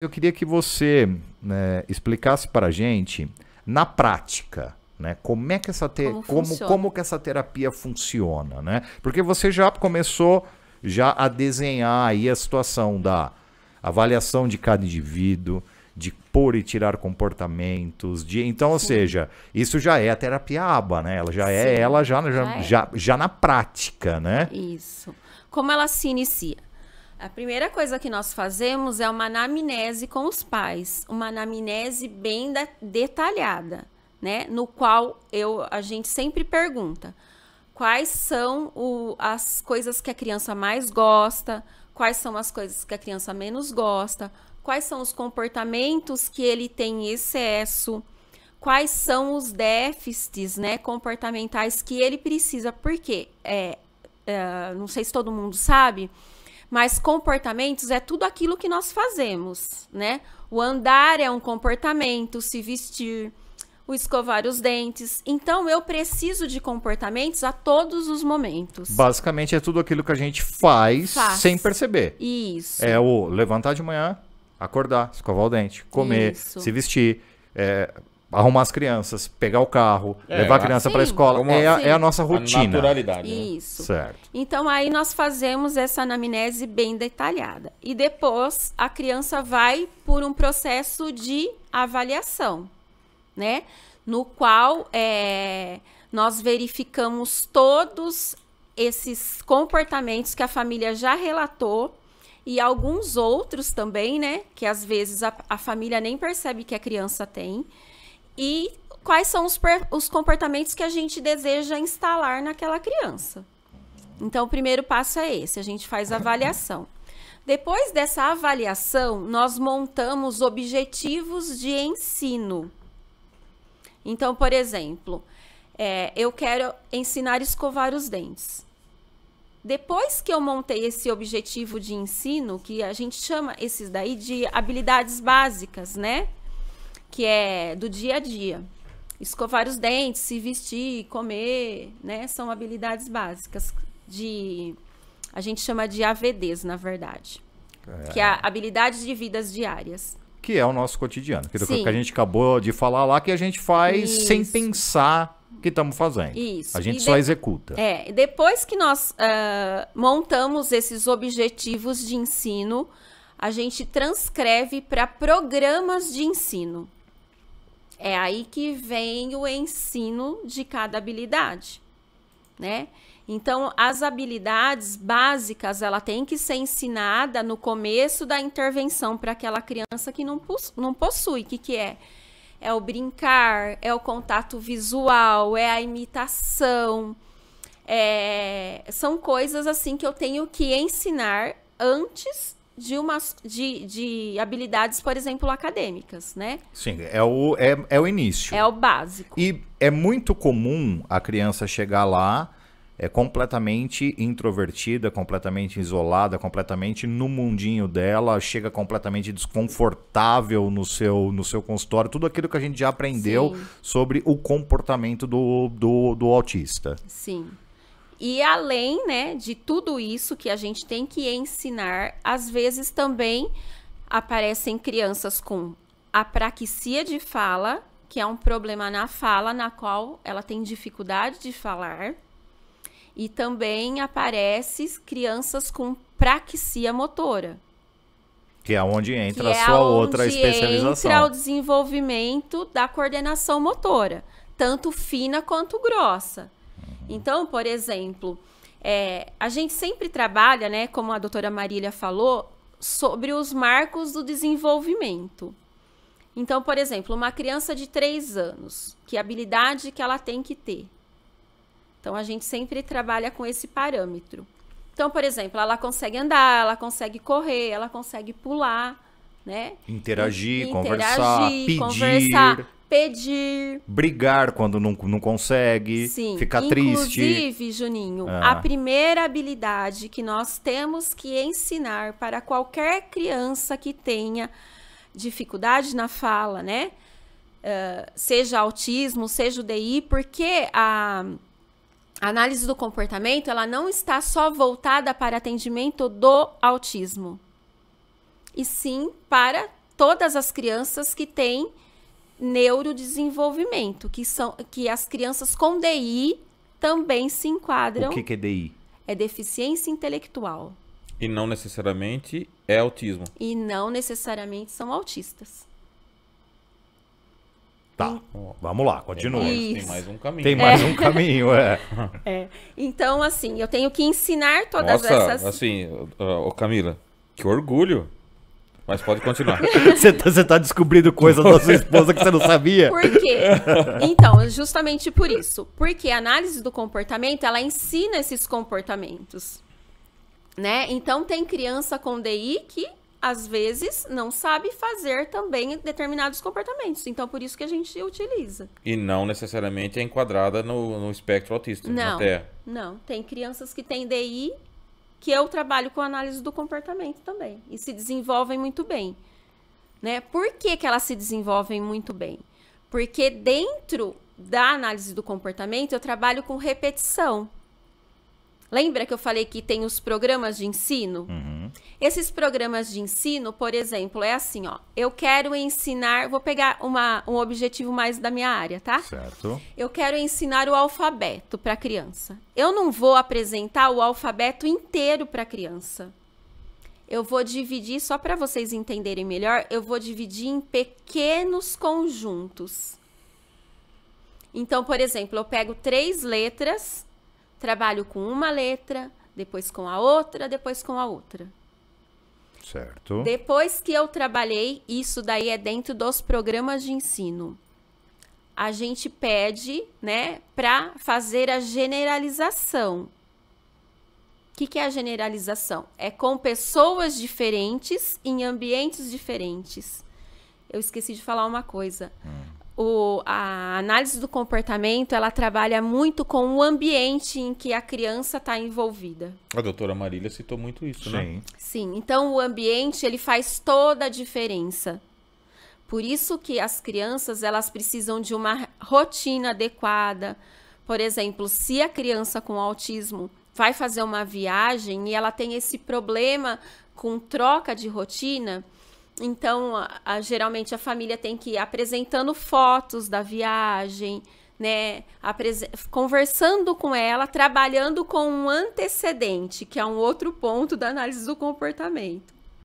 Eu queria que você, né, explicasse para a gente, na prática, né, como é que como que essa terapia funciona, né? Porque você já começou a desenhar aí a situação da avaliação de cada indivíduo, de pôr e tirar comportamentos, então, ou seja, isso já é a terapia ABA, né? Ela já é, já na prática, né? Isso. Como ela se inicia? A primeira coisa que nós fazemos é uma anamnese com os pais, uma anamnese bem detalhada, né? No qual a gente sempre pergunta quais são as coisas que a criança mais gosta, quais são as coisas que a criança menos gosta, quais são os comportamentos que ele tem em excesso, quais são os déficits, né, comportamentais que ele precisa, porque, não sei se todo mundo sabe, mas comportamentos é tudo aquilo que nós fazemos, né? O andar é um comportamento, se vestir, o escovar os dentes. Então, eu preciso de comportamentos a todos os momentos. Basicamente, é tudo aquilo que a gente faz. Sem perceber. Isso. É o levantar de manhã, acordar, escovar o dente, comer, se vestir, arrumar as crianças, pegar o carro, levar a criança para a escola. É a nossa rotina. A naturalidade. Isso. Né? Certo. Então, aí nós fazemos essa anamnese bem detalhada. E depois, a criança vai por um processo de avaliação, né? No qual nós verificamos todos esses comportamentos que a família já relatou e alguns outros também, né? Que às vezes a família nem percebe que a criança tem. E quais são os comportamentos que a gente deseja instalar naquela criança. Então, o primeiro passo é esse, a gente faz a avaliação. Depois dessa avaliação, nós montamos objetivos de ensino. Então, por exemplo, eu quero ensinar a escovar os dentes. Depois que eu montei esse objetivo de ensino, que a gente chama esses daí de habilidades básicas, né? Que é do dia a dia. Escovar os dentes, se vestir, comer, né? São habilidades básicas a gente chama de AVDs, na verdade. Que é habilidades de vidas diárias. Que é o nosso cotidiano. Aquilo que a gente acabou de falar lá, que a gente faz sem pensar que estamos fazendo. Isso. A gente só executa. Depois que nós montamos esses objetivos de ensino, a gente transcreve para programas de ensino. É aí que vem o ensino de cada habilidade, né? Então, as habilidades básicas, ela tem que ser ensinada no começo da intervenção para aquela criança que não possui. O que é? É o brincar, é o contato visual, é a imitação. São coisas assim que eu tenho que ensinar antes de habilidades, por exemplo, acadêmicas, né? Sim, é o início. É o básico. E é muito comum a criança chegar lá completamente introvertida, completamente isolada, completamente no mundinho dela, chega completamente desconfortável no seu consultório, tudo aquilo que a gente já aprendeu sobre o comportamento do autista. Sim. E além, né, de tudo isso que a gente tem que ensinar, às vezes também aparecem crianças com apraxia de fala, que é um problema na fala, na qual ela tem dificuldade de falar. E também aparecem crianças com praxia motora. Que é onde entra a sua outra especialização. Entra o desenvolvimento da coordenação motora, tanto fina quanto grossa. Então, por exemplo, a gente sempre trabalha, né, como a doutora Marília falou, sobre os marcos do desenvolvimento. Então, por exemplo, uma criança de 3 anos, que habilidade que ela tem que ter? Então, a gente sempre trabalha com esse parâmetro. Então, por exemplo, ela consegue andar, ela consegue correr, ela consegue pular, né? Interagir, conversar, pedir. Brigar quando não consegue, ficar triste. Inclusive, Juninho, a primeira habilidade que nós temos que ensinar para qualquer criança que tenha dificuldade na fala, né? Seja autismo, seja o DI, porque a análise do comportamento, ela não está só voltada para atendimento do autismo, e sim para todas as crianças que têm neurodesenvolvimento, que as crianças com DI também se enquadram. O que é DI? É deficiência intelectual. E não necessariamente é autismo. E não necessariamente são autistas. Tá, vamos lá, continua. Tem mais um caminho. Tem mais um caminho, Então, assim, eu tenho que ensinar todas essas... assim, Camila, que orgulho. Mas pode continuar. Você tá descobrindo coisas da sua esposa que você não sabia? Por quê? Então, justamente por isso. Porque a análise do comportamento, ela ensina esses comportamentos, né? Então, tem criança com DI que, às vezes, não sabe fazer também determinados comportamentos. Então, por isso que a gente utiliza. E não necessariamente é enquadrada no espectro autista. Não. Tem crianças que têm DI que eu trabalho com análise do comportamento também. E se desenvolvem muito bem, né? Por que elas se desenvolvem muito bem? Porque dentro da análise do comportamento, eu trabalho com repetição. Lembra que eu falei que tem os programas de ensino? Uhum. Esses programas de ensino, por exemplo, é assim, ó. Eu quero ensinar... Vou pegar um objetivo mais da minha área, tá? Certo. Eu quero ensinar o alfabeto para a criança. Eu não vou apresentar o alfabeto inteiro para a criança. Eu vou dividir, só para vocês entenderem melhor, eu vou dividir em pequenos conjuntos. Então, por exemplo, eu pego 3 letras, trabalho com uma letra, depois com a outra, depois com a outra. Certo. Depois que eu trabalhei, isso daí é dentro dos programas de ensino. A gente pede, né, para fazer a generalização. O que é a generalização? É com pessoas diferentes, em ambientes diferentes. Eu esqueci de falar uma coisa. A análise do comportamento, ela trabalha muito com o ambiente em que a criança está envolvida. A doutora Marília citou muito isso, né? Sim, então o ambiente, ele faz toda a diferença. Por isso que as crianças, elas precisam de uma rotina adequada. Por exemplo, se a criança com autismo vai fazer uma viagem e ela tem esse problema com troca de rotina... Então, geralmente a família tem que ir apresentando fotos da viagem, né? Conversando com ela, trabalhando com um antecedente, que é um outro ponto da análise do comportamento.